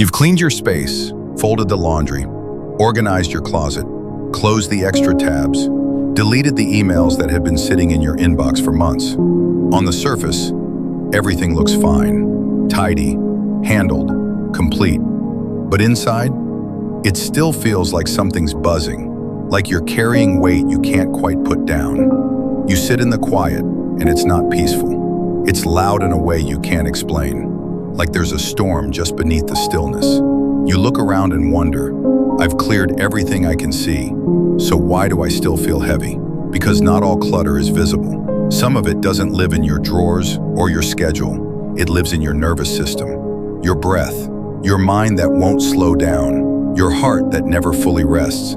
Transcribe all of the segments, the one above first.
You've cleaned your space, folded the laundry, organized your closet, closed the extra tabs, deleted the emails that had been sitting in your inbox for months. On the surface, everything looks fine, tidy, handled, complete. But inside, it still feels like something's buzzing, like you're carrying weight you can't quite put down. You sit in the quiet, and it's not peaceful. It's loud in a way you can't explain, like there's a storm just beneath the stillness. You look around and wonder, I've cleared everything I can see, so why do I still feel heavy? Because not all clutter is visible. Some of it doesn't live in your drawers or your schedule. It lives in your nervous system, your breath, your mind that won't slow down, your heart that never fully rests.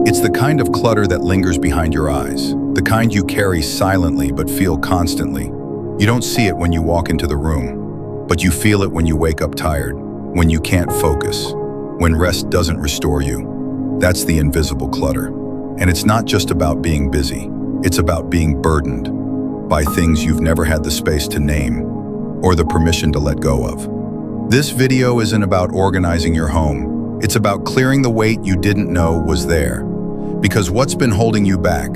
It's the kind of clutter that lingers behind your eyes, the kind you carry silently but feel constantly. You don't see it when you walk into the room, but you feel it when you wake up tired, when you can't focus, when rest doesn't restore you. That's the invisible clutter. And it's not just about being busy. It's about being burdened by things you've never had the space to name or the permission to let go of. This video isn't about organizing your home. It's about clearing the weight you didn't know was there. Because what's been holding you back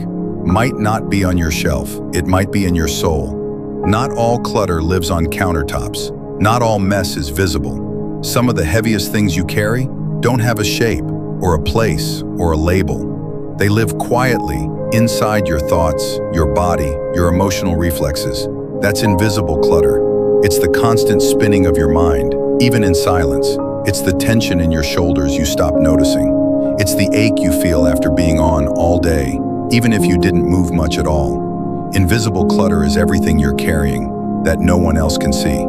might not be on your shelf. It might be in your soul. Not all clutter lives on countertops. Not all mess is visible. Some of the heaviest things you carry don't have a shape or a place or a label. They live quietly inside your thoughts, your body, your emotional reflexes. That's invisible clutter. It's the constant spinning of your mind, even in silence. It's the tension in your shoulders you stop noticing. It's the ache you feel after being on all day, even if you didn't move much at all. Invisible clutter is everything you're carrying that no one else can see,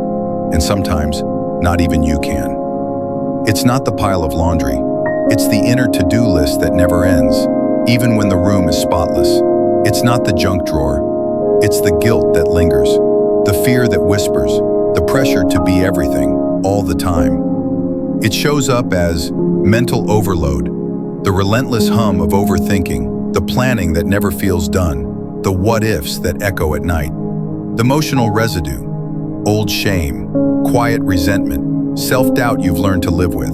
and sometimes not even you can. It's not the pile of laundry. It's the inner to-do list that never ends, even when the room is spotless. It's not the junk drawer. It's the guilt that lingers, the fear that whispers, the pressure to be everything all the time. It shows up as mental overload, the relentless hum of overthinking, the planning that never feels done, the what-ifs that echo at night. The emotional residue, old shame, quiet resentment, self-doubt you've learned to live with.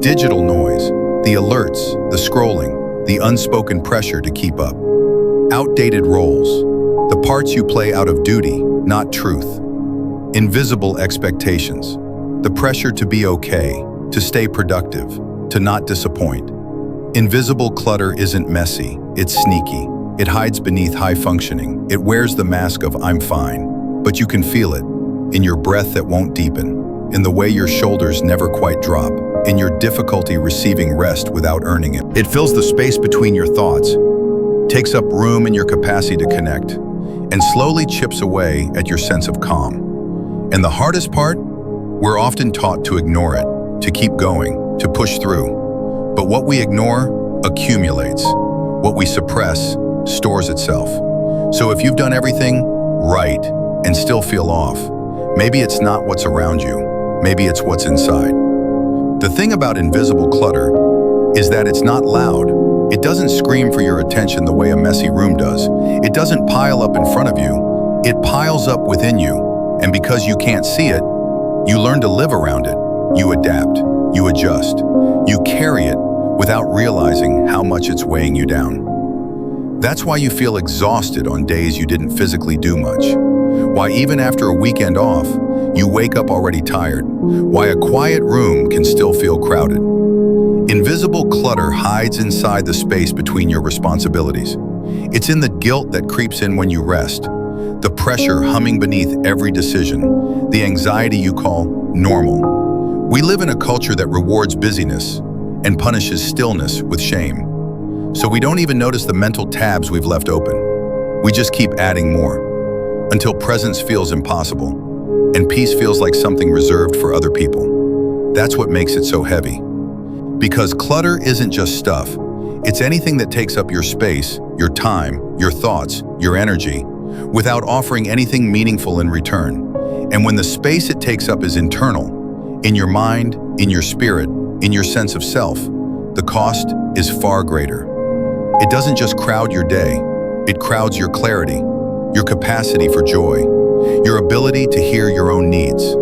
Digital noise, the alerts, the scrolling, the unspoken pressure to keep up. Outdated roles, the parts you play out of duty, not truth. Invisible expectations, the pressure to be okay, to stay productive, to not disappoint. Invisible clutter isn't messy, it's sneaky. It hides beneath high functioning. It wears the mask of I'm fine, but you can feel it in your breath that won't deepen, in the way your shoulders never quite drop, in your difficulty receiving rest without earning it. It fills the space between your thoughts, takes up room in your capacity to connect, and slowly chips away at your sense of calm. And the hardest part? We're often taught to ignore it, to keep going, to push through. But what we ignore accumulates. What we suppress stores itself. So if you've done everything right and still feel off, maybe it's not what's around you, maybe it's what's inside. The thing about invisible clutter is that it's not loud. It doesn't scream for your attention the way a messy room does. It doesn't pile up in front of you. It piles up within you. And because you can't see it, you learn to live around it. You adapt. You adjust. You carry it without realizing how much it's weighing you down. That's why you feel exhausted on days you didn't physically do much. Why even after a weekend off, you wake up already tired. Why a quiet room can still feel crowded. Invisible clutter hides inside the space between your responsibilities. It's in the guilt that creeps in when you rest, the pressure humming beneath every decision, the anxiety you call normal. We live in a culture that rewards busyness and punishes stillness with shame. So we don't even notice the mental tabs we've left open. We just keep adding more, until presence feels impossible, and peace feels like something reserved for other people. That's what makes it so heavy. Because clutter isn't just stuff. It's anything that takes up your space, your time, your thoughts, your energy, without offering anything meaningful in return. And when the space it takes up is internal, in your mind, in your spirit, in your sense of self, the cost is far greater. It doesn't just crowd your day, it crowds your clarity, your capacity for joy, your ability to hear your own needs.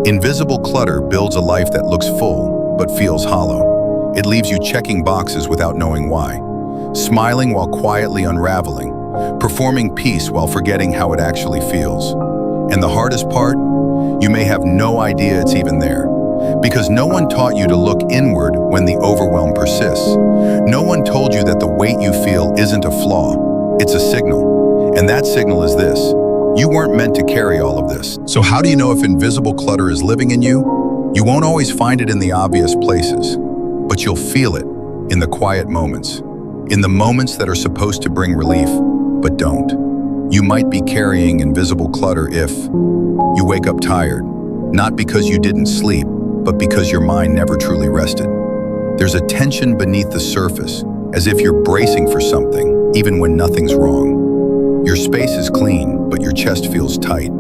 Invisible clutter builds a life that looks full, but feels hollow. It leaves you checking boxes without knowing why, smiling while quietly unraveling, performing peace while forgetting how it actually feels. And the hardest part? You may have no idea it's even there, because no one taught you to look inward when the overwhelm persists. No one told you that the weight you feel isn't a flaw, it's a signal. And that signal is this: you weren't meant to carry all of this. So how do you know if invisible clutter is living in you? You won't always find it in the obvious places, but you'll feel it in the quiet moments, in the moments that are supposed to bring relief, but don't. You might be carrying invisible clutter if you wake up tired, not because you didn't sleep, but because your mind never truly rested. There's a tension beneath the surface, as if you're bracing for something, even when nothing's wrong. Your space is clean, but your chest feels tight.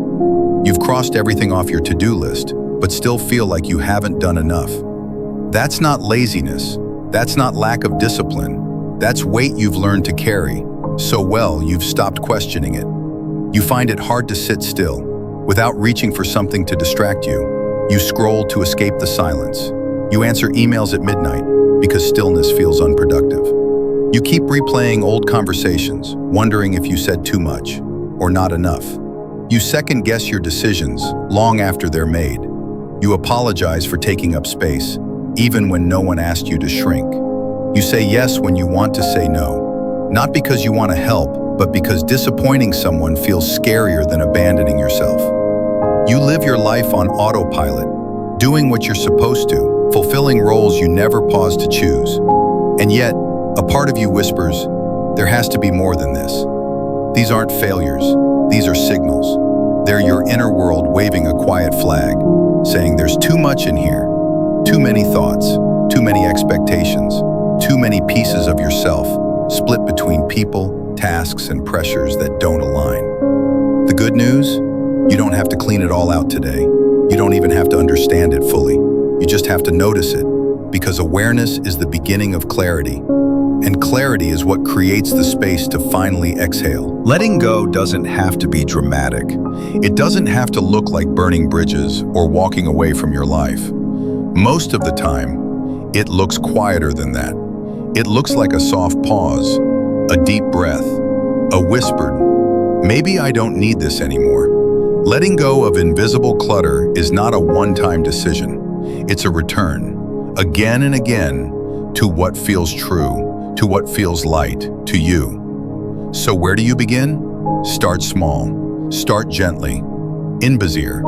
You've crossed everything off your to-do list, but still feel like you haven't done enough. That's not laziness. That's not lack of discipline. That's weight you've learned to carry so well you've stopped questioning it. You find it hard to sit still, without reaching for something to distract you. You scroll to escape the silence. You answer emails at midnight because stillness feels unproductive. You keep replaying old conversations, wondering if you said too much or not enough. You second-guess your decisions long after they're made. You apologize for taking up space, even when no one asked you to shrink. You say yes when you want to say no, not because you want to help, but because disappointing someone feels scarier than abandoning yourself. You live your life on autopilot, doing what you're supposed to, fulfilling roles you never pause to choose. And yet, a part of you whispers, there has to be more than this. These aren't failures, these are signals. They're your inner world waving a quiet flag, saying there's too much in here, too many thoughts, too many expectations, too many pieces of yourself, split between people, tasks, and pressures that don't align. The good news? You don't have to clean it all out today. You don't even have to understand it fully. You just have to notice it, because awareness is the beginning of clarity. And clarity is what creates the space to finally exhale. Letting go doesn't have to be dramatic. It doesn't have to look like burning bridges or walking away from your life. Most of the time, it looks quieter than that. It looks like a soft pause, a deep breath, a whispered, maybe I don't need this anymore. Letting go of invisible clutter is not a one-time decision. It's a return, again and again, to what feels true, to what feels light, to you. So where do you begin? Start small. Start gently. Inbazir.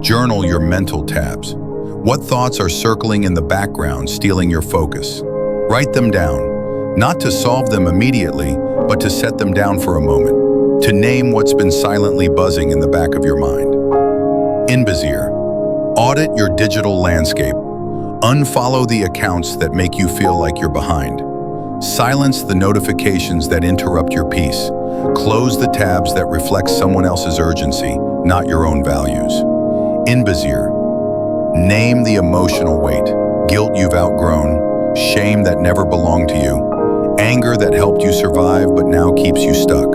Journal your mental tabs. What thoughts are circling in the background, stealing your focus? Write them down, not to solve them immediately, but to set them down for a moment, to name what's been silently buzzing in the back of your mind. Inbazir. Audit your digital landscape. Unfollow the accounts that make you feel like you're behind. Silence the notifications that interrupt your peace. Close the tabs that reflect someone else's urgency, not your own values. Inbazir. Name the emotional weight, guilt you've outgrown, shame that never belonged to you, anger that helped you survive but now keeps you stuck.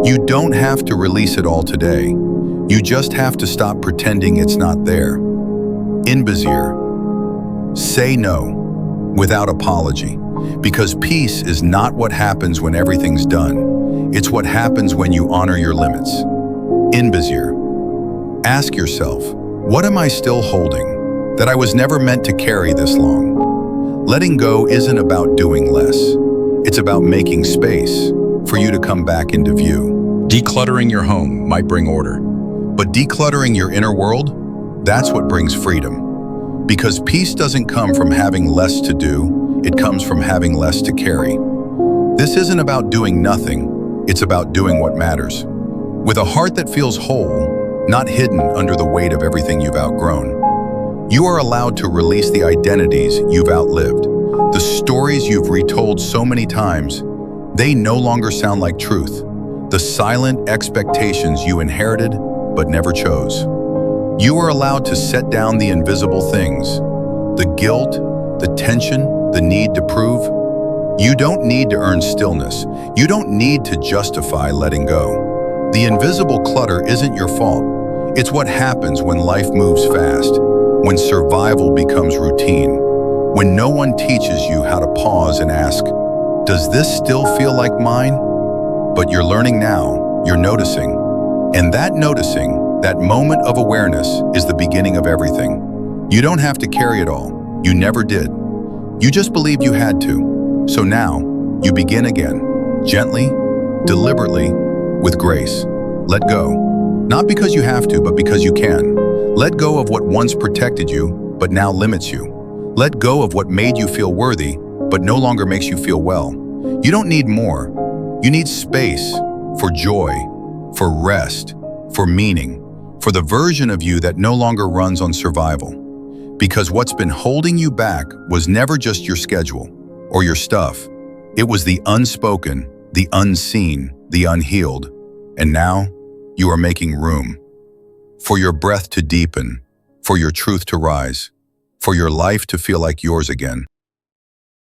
You don't have to release it all today. You just have to stop pretending it's not there. Inbazir. Say no, without apology, because peace is not what happens when everything's done. It's what happens when you honor your limits. Inbazir. Ask yourself, what am I still holding that I was never meant to carry this long? Letting go isn't about doing less. It's about making space for you to come back into view. Decluttering your home might bring order, but decluttering your inner world, that's what brings freedom. Because peace doesn't come from having less to do, it comes from having less to carry. This isn't about doing nothing, it's about doing what matters. With a heart that feels whole, not hidden under the weight of everything you've outgrown. You are allowed to release the identities you've outlived. The stories you've retold so many times, they no longer sound like truth. The silent expectations you inherited but never chose. You are allowed to set down the invisible things, the guilt, the tension, the need to prove. You don't need to earn stillness. You don't need to justify letting go. The invisible clutter isn't your fault. It's what happens when life moves fast, when survival becomes routine, when no one teaches you how to pause and ask, does this still feel like mine? But you're learning now, you're noticing. And that noticing, that moment of awareness, is the beginning of everything. You don't have to carry it all. You never did. You just believed you had to. So now, you begin again, gently, deliberately, with grace. Let go. Not because you have to, but because you can. Let go of what once protected you, but now limits you. Let go of what made you feel worthy, but no longer makes you feel well. You don't need more. You need space for joy, for rest, for meaning, for the version of you that no longer runs on survival. Because what's been holding you back was never just your schedule or your stuff. It was the unspoken, the unseen, the unhealed. And now, you are making room for your breath to deepen, for your truth to rise, for your life to feel like yours again.